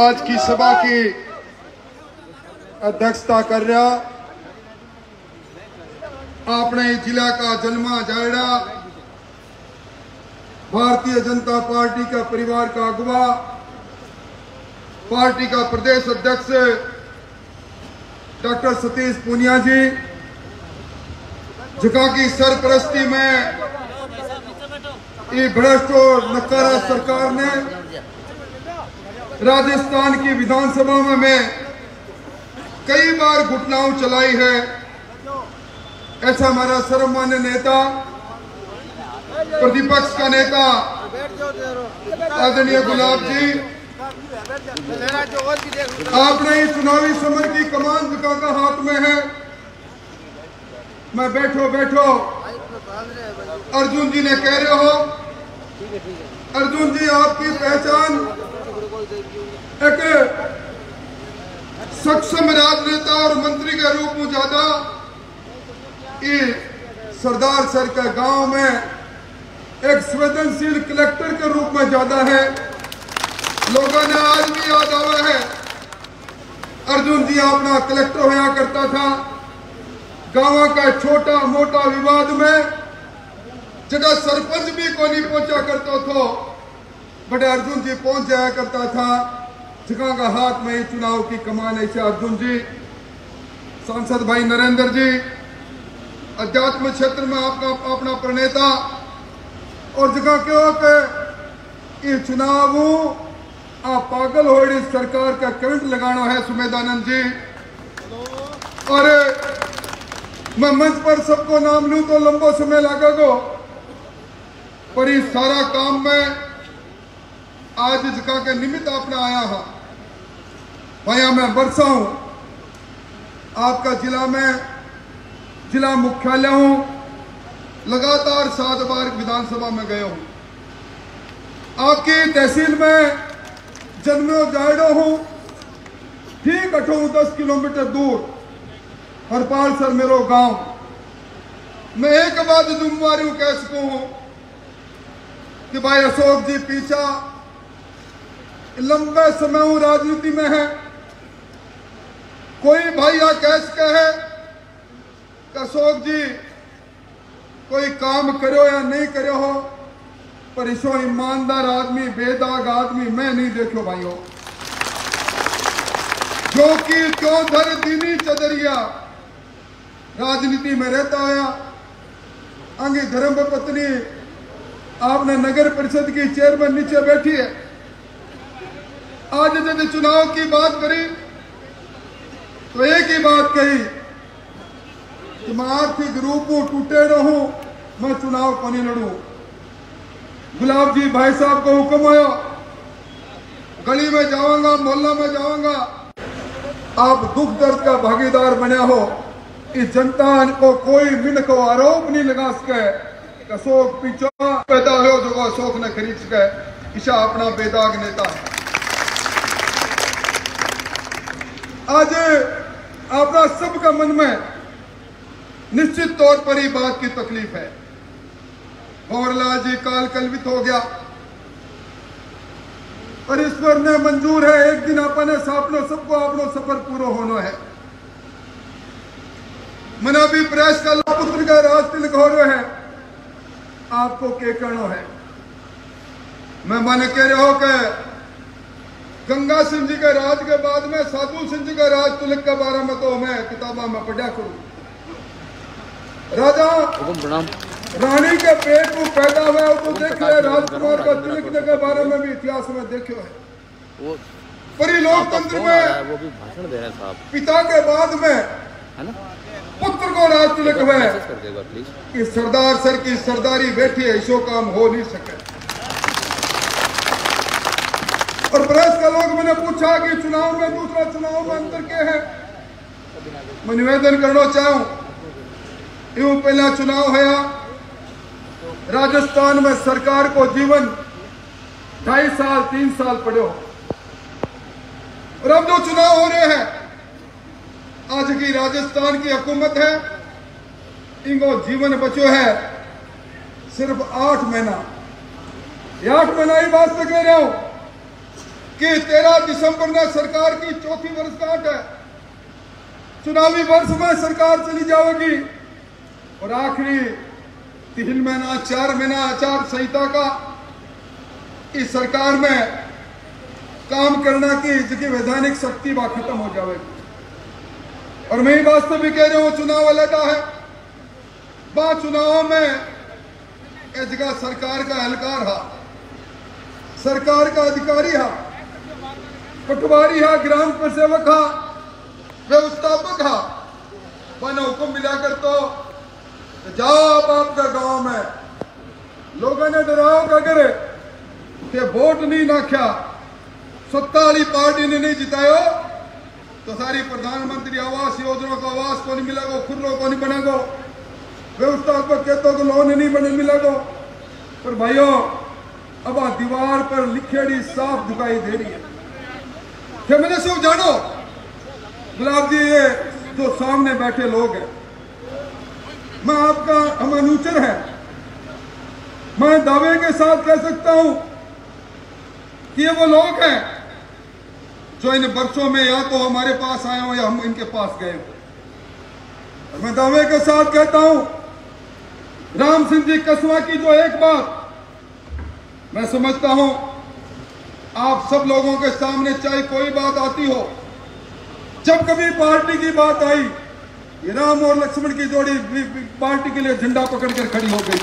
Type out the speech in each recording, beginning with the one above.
आज की सभा की अध्यक्षता कर रहा अपने जिला का जलमा जायड़ा भारतीय जनता पार्टी का परिवार का अगवा पार्टी का प्रदेश अध्यक्ष डॉक्टर सतीश पूनिया जी, जिका की सरपरस्ती में ये भ्रष्ट और नकारा सरकार ने राजस्थान की विधानसभा में कई बार घटनाओं चलाई है। ऐसा हमारा सर्वमान्य नेता प्रतिपक्ष का नेता आदरणीय गुलाब जी, आपने ही चुनावी समर की कमान जिका का हाथ में है। मैं बैठो बैठो अर्जुन जी ने कह रहे हो, अर्जुन जी आपकी पहचान एक सक्षम राजनेता और मंत्री के रूप में ज्यादा ये सरदार सर के गांव में एक संवेदनशील कलेक्टर के रूप में ज्यादा है। लोगों ने आज भी याद आवा है अर्जुन जी अपना कलेक्टर होया करता था। गांव का छोटा मोटा विवाद में जगह सरपंच भी को नहीं पहुंचा करता था, बड़े अर्जुन जी पहुंच जाया करता था। जगह का हाथ में ही चुनाव की कमान ऐसे अर्जुन जी, सांसद भाई नरेंद्र जी, अध्यात्म क्षेत्र में अपना प्रणेता और जगह क्यों के ये चुनाव आप पागल हो रही सरकार का करंट लगाना है सुमेधानंद जी। और मैं मंच पर सबको नाम लूं तो लंबा समय लगेगा, पर इस सारा काम में आज जगह के निमित्त अपना आया हा भाया। मैं बरसा हूं आपका जिला में, जिला मुख्यालय हूं, लगातार 7 बार विधानसभा में गया हूं। आपकी तहसील में जन्मो जायडो हूं, ठीक 8-10 किलोमीटर दूर हरपाल सर मेरो गांव। मैं एक बात जुम्मेवारी कह सकूं कि भाई अशोक जी पीछा लंबे समय राजनीति में है। कोई भाइया कैसे है अशोक जी कोई काम करो या नहीं करो हो, पर इसो ईमानदार आदमी बेदाग आदमी मैं नहीं देखो भाइयों। जो कि क्यों धर दीनी चदरिया राजनीति में रहता आया। आगे धर्म पत्नी आपने नगर परिषद की चेयरमैन नीचे बैठी है। आज जब चुनाव की बात करी तो एक ही बात कही कि मैं आर्थिक रूप टूटे रहूं, मैं चुनाव को नहीं लड़ूं। गुलाब जी भाई साहब को हुक्म आया, गली में जाऊंगा, मोहल्ला में जाऊंगा, आप दुख दर्द का भागीदार बने हो। इस जनता को कोई मिन को आरोप नहीं लगा सके अशोक पीछा पैदा हो जो अशोक ने खरीद सके। ईशा अपना बेदाग नेता है। आज अपना सबका मन में निश्चित तौर पर ही बात की तकलीफ है। भंवरलाल जी काल कलवित हो गया और ईश्वर ने मंजूर है एक दिन अपने सापनो सबको अपनो सफर पूरा होना है। मना भी प्रेस का पुत्र का राज तिलक हो रहे है, आपको क्या कहना है। मैं मन कह रहा हूं कि गंगा सिंह जी के राज के बाद में साधु सिंह जी का राज तिलक के बारे में तो मैं किताबा में पढ़ा करूं। राजा रानी के पेट में पैदा हुआ तो देख रहे राजकुमार का तिलक के बारे में भी इतिहास में देखो है। पर लोकतंत्र में वो भी भाषण दे रहे हैं साहब, पिता के बाद में है ना पुत्र को राज तिलक हुआ कि सरदार सर की सरदारी बैठी है, इसो काम हो नहीं सके। और प्रेस का लोग मैंने पूछा कि चुनाव में दूसरा चुनाव में अंतर क्या है। मैं निवेदन करना चाहूं, यूं पहला चुनाव है राजस्थान में सरकार को जीवन 2.5 साल 3 साल पड़े हो, और अब जो चुनाव हो रहे हैं आज की राजस्थान की हुकूमत है, इनको जीवन बचो है सिर्फ 8 महीना। ये 8 महीना ही बात से कह रहा हूं कि 13 दिसंबर में सरकार की चौथी वर्षगांठ है। चुनावी वर्ष में सरकार चली जाएगी और आखिरी 3 महीना 4 महीना आचार संहिता का इस सरकार में काम करना की जगह वैधानिक शक्ति वह खत्म हो जाएगी। और मैं ही वास्तव में कह रहा हूं, चुनाव अलग है। बा चुनाव में ए जगह सरकार का एहलकार हा, सरकार का अधिकारी हा, पटवारी हा, ग्राम प्रसेवक हा, व्यवस्थापक हा, मैंने हुक्म मिला कर तो जाओ आपका गांव में लोगों ने डराओ का करे कि वोट नहीं नाख्या, सत्ता वाली पार्टी ने नहीं जितायो तो सारी प्रधानमंत्री आवास योजना को आवास को नहीं मिलेगा, खुर्रो को नहीं बनेगा, व्यवस्थापक कहते को लोन नहीं बने मिलेगा। पर भाइयों अब दीवार पर लिखेड़ी साफ दिखाई दे रही है कि मैंने सब जानो गुलाब जी, ये जो सामने बैठे लोग हैं, मैं आपका हम अनुचर है, मैं दावे के साथ कह सकता हूं कि ये वो लोग हैं जो इन वर्षों में या तो हमारे पास आए हो या हम इनके पास गए हो। और मैं दावे के साथ कहता हूं, राम सिंह जी कसवा की जो एक बात मैं समझता हूं, आप सब लोगों के सामने चाहे कोई बात आती हो, जब कभी पार्टी की बात आई, ये राम और लक्ष्मण की जोड़ी पार्टी के लिए झंडा पकड़कर खड़ी हो गई।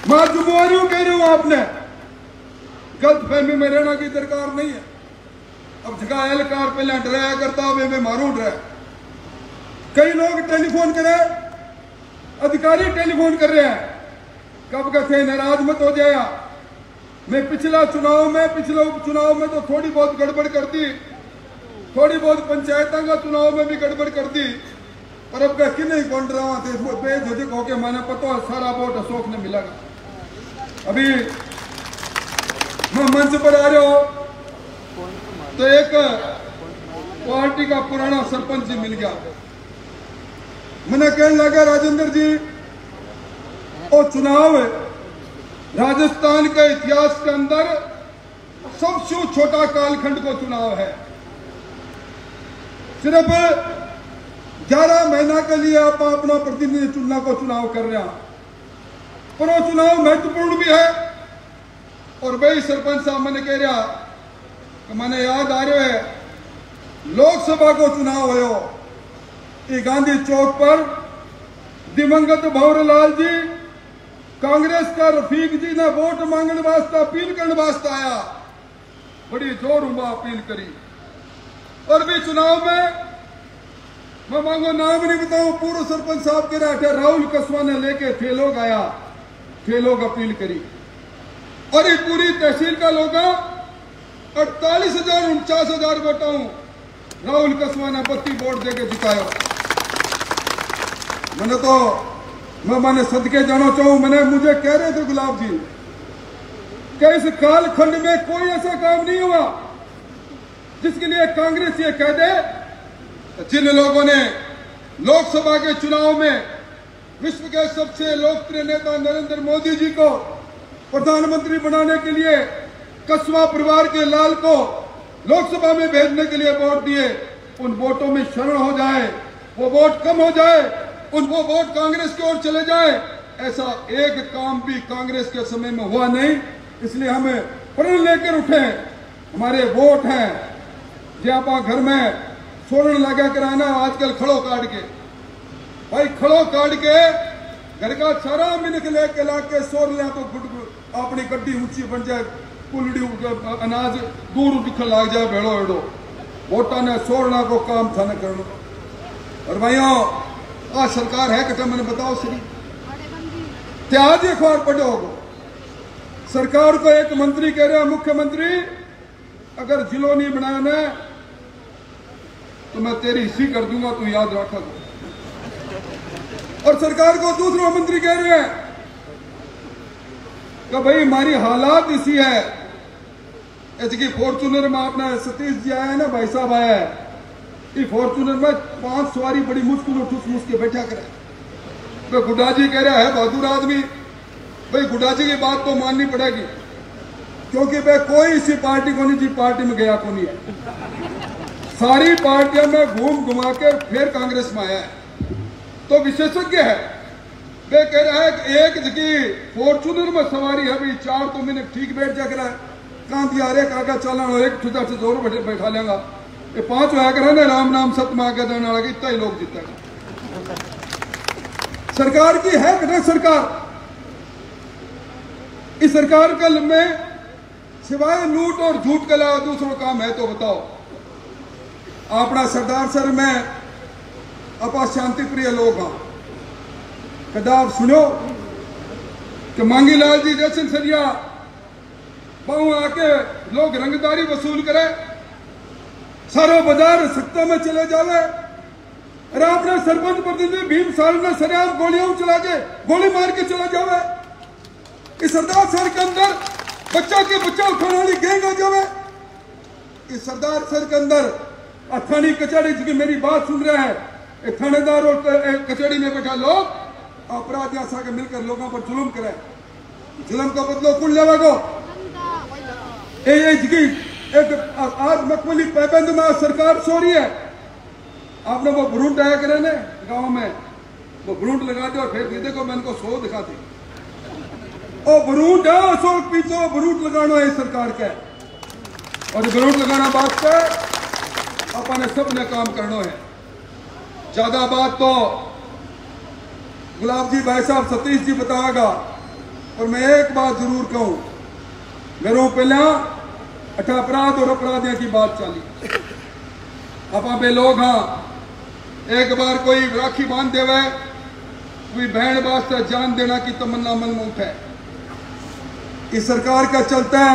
मैं जुम्मेवारी कह रही हूं, आपने गलतफहमी में रहना की दरकार नहीं है। अब जगह एहलकार पहले डराया करता, अब मैं मारू डरा। कई लोग टेलीफोन करे, अधिकारी टेलीफोन कर रहे हैं, कब कहते नाराज मत हो जाया। मैं पिछले चुनाव में तो थोड़ी बहुत गड़बड़ कर दी, थोड़ी बहुत पंचायतों का चुनाव में भी गड़बड़ कर दी, और अब कि नहीं कौन रहा थे बेझिझक होके मैंने पता सारा वोट अशोक ने मिलेगा। अभी मैं मंच पर आ रहा हूं तो एक पार्टी का पुराना सरपंच जी मिल गया, मैंने कहने लगा राजेंद्र जी और चुनाव राजस्थान के इतिहास के अंदर सबसे छोटा कालखंड को चुनाव है। सिर्फ 11 महीना के लिए आप अपना प्रतिनिधि चुनना को चुनाव कर रहे हैं, पर वो चुनाव महत्वपूर्ण भी है। और भाई सरपंच साहब मैंने कह रहा कि मैंने याद आ रहा है लोकसभा को चुनाव हो गांधी चौक पर दिवंगत भंवरलाल जी कांग्रेस का रफीक जी ने वोट मांगने वास्ते अपील करने वास्ते आया, बड़ी जोर उमा अपील करी। और भी चुनाव में मैं मांगो नाम नहीं बताऊं, पूर्व सरपंच साहब के रहे राहुल कसवा ने लेके थे लोग आया, थे लोग अपील करी, और ये पूरी तहसील का लोग 48,000 49,000 वोटों राहुल कसवा ने 32 वोट देके जिताया। मैंने सदके जाना चाहूं, मुझे कह रहे थे गुलाब जी कि इस कालखंड में कोई ऐसा काम नहीं हुआ जिसके लिए कांग्रेस ये कह दे। जिन लोगों ने लोकसभा के चुनाव में विश्व के सबसे लोकप्रिय नेता नरेंद्र मोदी जी को प्रधानमंत्री बनाने के लिए कसवा परिवार के लाल को लोकसभा में भेजने के लिए वोट दिए, उन वोटों में शरण हो जाए, वो वोट कम हो जाए, वो वोट कांग्रेस की ओर चले जाए, ऐसा एक काम भी कांग्रेस के समय में हुआ नहीं। इसलिए हमें प्रण लेकर उठे, हमारे वोट हैं जे आप घर में सोरण लगा कराना, आजकल खड़ो काट के भाई खड़ो काट के घर का सारा मिनक लेके ला के सोर लिया तो अपनी गड्डी ऊंची बन जाए, कुलड़ी अनाज दूर दिखने लग जाए, भेड़ो भेड़ो वोटा ने सोरना को काम था न करना। और भाइयों आज सरकार है कटा मैंने बताओ श्री त्याज अखबार पढ़ो होगो, सरकार को एक मंत्री कह रहे हैं मुख्यमंत्री अगर जिलो नहीं बनाना तो मैं तेरी हिस्सी कर दूंगा, तू याद रखा। और सरकार को दूसरा मंत्री कह रहे हैं कि भाई हमारी हालात इसी है, ऐसी फॉर्चूनर में अपना सतीश जी आया है ना, भाई साहब आया है, ये फॉर्चूनर में 5 सवारी बड़ी मुश्किल ठूस मुस के बैठा करे। तो गुड्डा जी कह रहा है बहादुर आदमी, भाई गुड्डा जी की बात तो माननी पड़ेगी। क्योंकि मैं कोई इसी पार्टी को नहीं जी पार्टी में गया को नहीं है, सारी पार्टियों में घूम घुमा के फिर कांग्रेस में आया है। तो विशेषज्ञ है, वे कह रहा है कि एक जगह फॉर्चूनर में सवारी है भी 4 तो मैंने ठीक बैठ जा रहा है, कहां दिया रे काका चलना एक छुदा से जोर बैठा लेंगा, ये 5 होया करे ना राम नाम सतमा के देने वाला इतना ही लोग जीतेगा। सरकार की है घटना सरकार, इस सरकार कल में सिवाय लूट और झूठ के अलावा दूसरों काम है तो बताओ। अपना सरदार सर में अपा शांति प्रिय लोग हाँ, कदा आप सुनो कि मांगीलाल जी जैसे सरिया बहु आके लोग रंगदारी वसूल करे, सारो बाजार सत्ता में चले जावे, अरे अपने सरपंच प्रतिनिधि भीम साल ने सरेआम गोलियां चला के गोली मार के चला जावे, इस सरदार सर के अंदर बच्चा के बच्चा उठाने वाली गैंग आ जावे, इस सरदार सर के अंदर थानी कचहरी की मेरी बात सुन रहे हैं, थानेदार और कचहरी में बैठा लोग अपराधियों से मिलकर लोगों पर जुल्म करे, जुल्म का बदलो कुल लेवागो। एक आज मकबली पैबंद में सरकार सो रही है, आपने वो भ्रूण आया करे ने गांव में, वो भ्रूण लगा दे और फिर देखो मैं इनको 100 दिखाती, ओ भ्रूण अशोक पीछे भ्रूण लगाना है सरकार के, और भ्रूण लगाना बात पे अपने सबने काम करना है। ज्यादा बात तो गुलाब जी भाई साहब सतीश जी बताएगा, और मैं एक बात जरूर कहूं, मेरे पहले अपराध और अपराधियों की बात चली, आप बे लोग हाँ एक बार कोई राखी बांध देवे, कोई बहन वास्ते जान देना की तमन्ना मन में उठे, इस सरकार का चलता है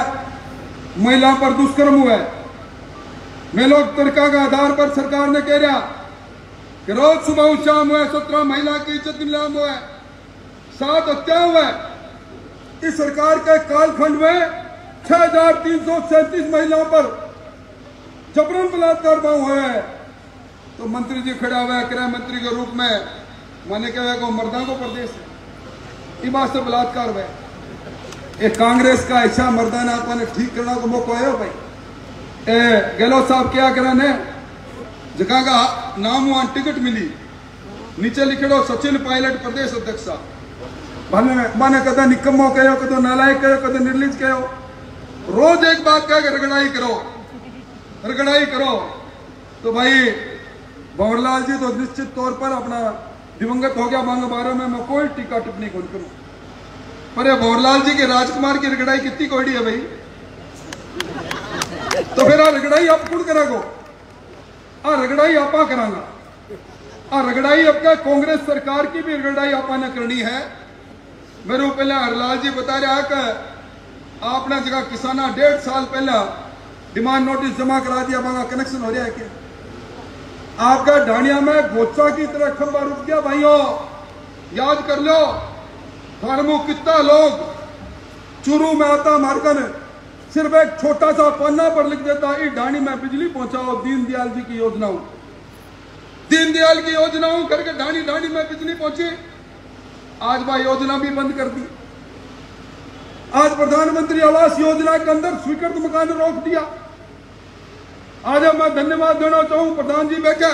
महिला पर दुष्कर्म हुआ है, मैं लोग तरीका के आधार पर सरकार ने कह रहा कि रोज सुबह शाम हुआ 17 महिला की इज्जत नीलाम हुआ है, 7 हत्या हुआ है। इस सरकार के कालखंड में 6337 महिलाओं पर जबरन बलात्कार हुआ है। तो मंत्री जी खड़ा हुआ है गृह मंत्री के रूप में, मैंने कहा को मर्दा को प्रदेश है बात से बलात्कार हुआ है। एक कांग्रेस का ऐसा मर्दाना आपने ठीक करना को मौका है भाई। गहलोत साहब क्या कराने जगह का नाम वहां टिकट मिली, नीचे लिखे दो सचिन पायलट प्रदेश अध्यक्ष साहब, माने कदा निकम्मो कहो, कदो नालायक कहो, कदो निर्लिज कहो, रोज एक बात कह के रगड़ाई करो। तो भाई भंवरलाल जी तो निश्चित तौर पर अपना दिवंगत हो गया मांग बारे में मैं कोई टीका टिप्पणी कौन करूं, पर भंवरलाल जी के राजकुमार की रगड़ाई कितनी कोड़ी है भाई, तो फिर आ रगड़ाई आप कौन करागो, आ रगड़ाई आपा करांगा, आ रगड़ाई अब क्या कांग्रेस सरकार की भी रगड़ाई आपा ने करनी है। मेरे पहले हरलाल जी बता रहा कि आपने जगह किसाना 1.5 साल पहला डिमांड नोटिस जमा करा दिया, वहां कनेक्शन हो रहा है क्या? आपका ढाणिया में गोचा की तरह खंबा रुक गया भाइयों, याद कर लो, धर्मो कितना लोग चूरू में आता मारकर सिर्फ एक छोटा सा पन्ना पर लिख देता इस ढाणी में बिजली पहुंचाओ, दीनदयाल जी की योजनाओं, दीनदयाल की योजनाओं करके ढाणी में बिजली पहुंची। आज वह योजना भी बंद कर दी। आज प्रधानमंत्री आवास योजना के अंदर स्वीकृत मकान रोक दिया। आज मैं धन्यवाद देना चाहूं प्रधान जी बैठे,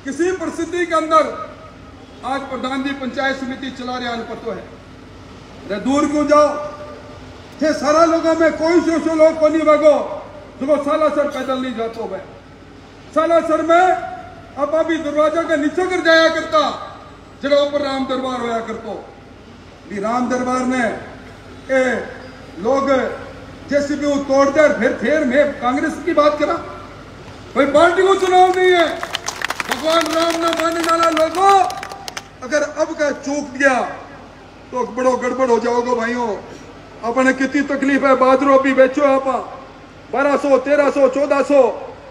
किसी परिस्थिति के अंदर आज प्रधान जी पंचायत समिति चला रहे अनपतो है, अरे दूर क्यों जाओ, थे सारा लोगों में कोई सो लोग को नहीं बगो जो सालासर पैदल नहीं जातो भाई, सालासर में अब अभी दरवाजा के नीचे कर जाया करता, जरा ऊपर राम दरबार होया करतो, भी राम दरबार में लोग जैसे भी वो तोड़ दे, फिर मैं कांग्रेस की बात करा, कोई पार्टी को चुनाव नहीं है, भगवान राम ने मानने वाला लोगों अगर अब का चूक दिया तो बड़ो गड़बड़ हो जाओगे भाइयों। अपने कितनी तकलीफ है, बाजरो भी बेचो आप 1200 1300 1400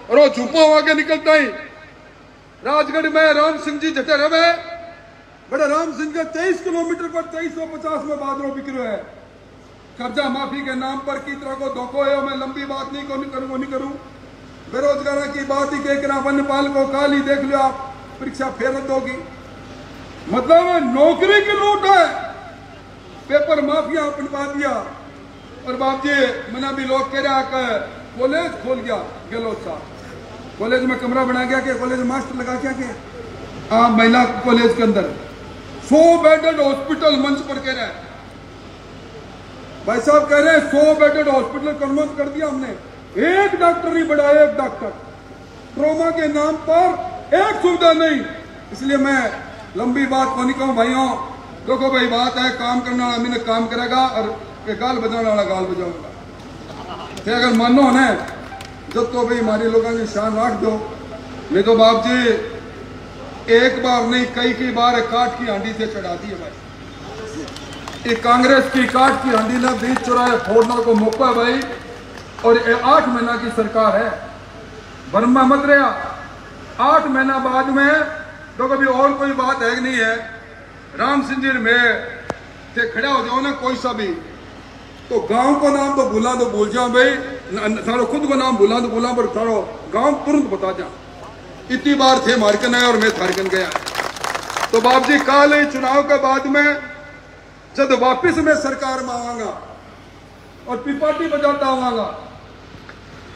और वो झुपो आगे निकलता ही राजगढ़ में राम सिंह जी जटे रवे, बड़े राम सिंह के 23 किलोमीटर पर 2350 में बाजरो बिक रहे है। कर्जा माफी के नाम पर की तरह को धोखो है, मैं लंबी बात नहीं करूं, बेरोजगार की बात ही कह वनपाल को काल ही देख लो आप, परीक्षा फेर रद्द होगी, मतलब नौकरी की लूट है, पेपर माफिया बनवा दिया, और बाप जी मैंने भी लोग कह रहा कि कॉलेज खोल गया गहलोत साहब, कॉलेज में कमरा बना गया कि कॉलेज में मास्टर लगा क्या के महिला कॉलेज के अंदर 100 बेडेड हॉस्पिटल मंच पर कह रहे हैं भाई साहब, कह रहे हैं 100 बेडेड हॉस्पिटल कन्वर्ट कर दिया हमने, एक डॉक्टर नहीं बढ़ाया, एक डॉक्टर ट्रोमा के नाम पर एक सुविधा नहीं। इसलिए मैं लंबी बात को नहीं कहूं भाइयों, देखो भाई बात है काम करने वाला मैंने काम करेगा और गाल बजाने वाला गाल बजाऊंगा। तो अगर मानो ना जब तो भाई हमारे लोगों की शान राख दो, नहीं तो बाप जी एक बार नहीं कई बार काट की हांडी से चढ़ा दी है भाई। ये कांग्रेस की काट की हांडी ने बीच चौराहे फोड़ने को मौका है भाई, और 8 महीना की सरकार है, बर्मा मत रहा 8 महीना बाद में तो कभी और कोई बात है कि नहीं है। राम सिंह जी में थे खड़ा हो जाओ ना कोई सा भी, तो गांव को नाम तो भूल जाओ भाई, थारो खुद को नाम भूला तो भूला, पर थारो गांव तुरंत बता जा। इतनी बार थे मारकन है और मैं थारकन गया। तो बाप जी काल चुनाव के बाद में जब वापिस मैं सरकार में आवांगा और पिपाटी बजाता आवांगा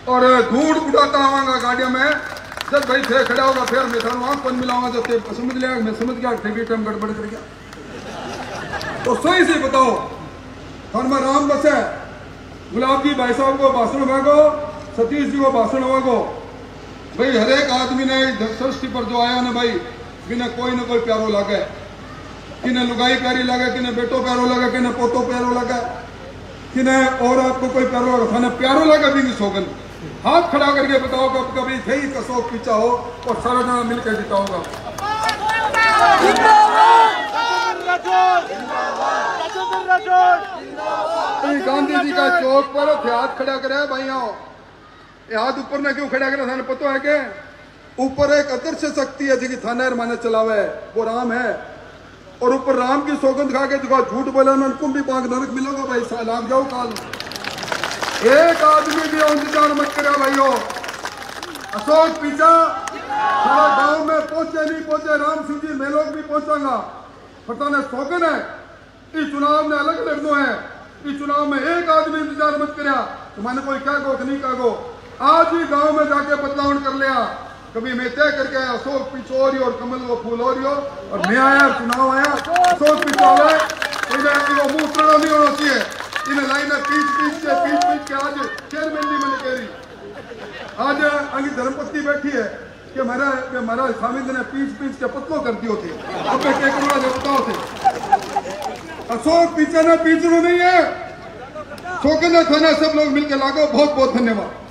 और धूड़ उड़ाता आवांगा गाड़ियों में, जब भाई थे खड़ा होगा फिर मैं थारू आंख बंद मिलाऊंगा तो समझ लिया, मैं समझ गया टाइम गड़बड़ कर गया। तो सही से बताओ थान में राम बस है, गुलाब जी भाई साहब को भाषण मांगो, सतीश जी को भाषण मांगो भाई। हर एक आदमी ने सृष्टि पर जो आया ना भाई, बिना कोई ना कोई प्यारो लगे, किने लुगाई प्यारी लगे, किने बेटो प्यारो लगे, किने पोतो प्यारो लगे, किने और आपको कोई प्यारो लगे, थाने प्यारो लगे भी सौगन। हाथ खड़ा करके बताओ कब कभी थे ही कसोक पीछा हो और सारा जना मिलकर जिताओगा। गांधी जी का चौक पर हाथ खड़ा करे भाइयों, ये हाथ ऊपर ने क्यों खड़ा करे थाने पता है के ऊपर एक अदृश्य शक्ति है जी थाने माने चलावे, वो राम है, और ऊपर राम की सौगंध खा के जो झूठ बोला उनको भी पांच नरक मिलेगा भाई, लाग जाओ काल। एक आदमी भी इंतजार मत करे भाइयों, अशोक पीछा सारा गांव में पहुंचे नहीं पहुंचे, राम सिंह जी मैं लोग भी पहुंचाऊंगा, पता ने सौगंध है। इस चुनाव में अलग लड़नो है, इस चुनाव में एक आदमी इंतजार मत करे, तो मैंने कोई क्या गो नहीं कहा गो, आज ही गांव में जाके बदलाव कर लिया। कभी मैं तय करके आया अशोक पिछोरी और कमल वो फूल हो रही हो, और मैं आया चुनाव आया अशोक पिछोर है, मुंह उतरना नहीं होना चाहिए, इन्हें लाइन पीछ के आज चेयरमैन जी मैंने कह रही, आज अंगी धर्मपत्नी बैठी है कि हमारा स्वामी ने पीछ के पतलो कर दियो थे, अब मैं क्या करूँगा जो बताओ थे। अशोक पीछे ना पीछनो नहीं है, शोकन थाना सब लोग मिलकर लागो। बहुत बहुत धन्यवाद।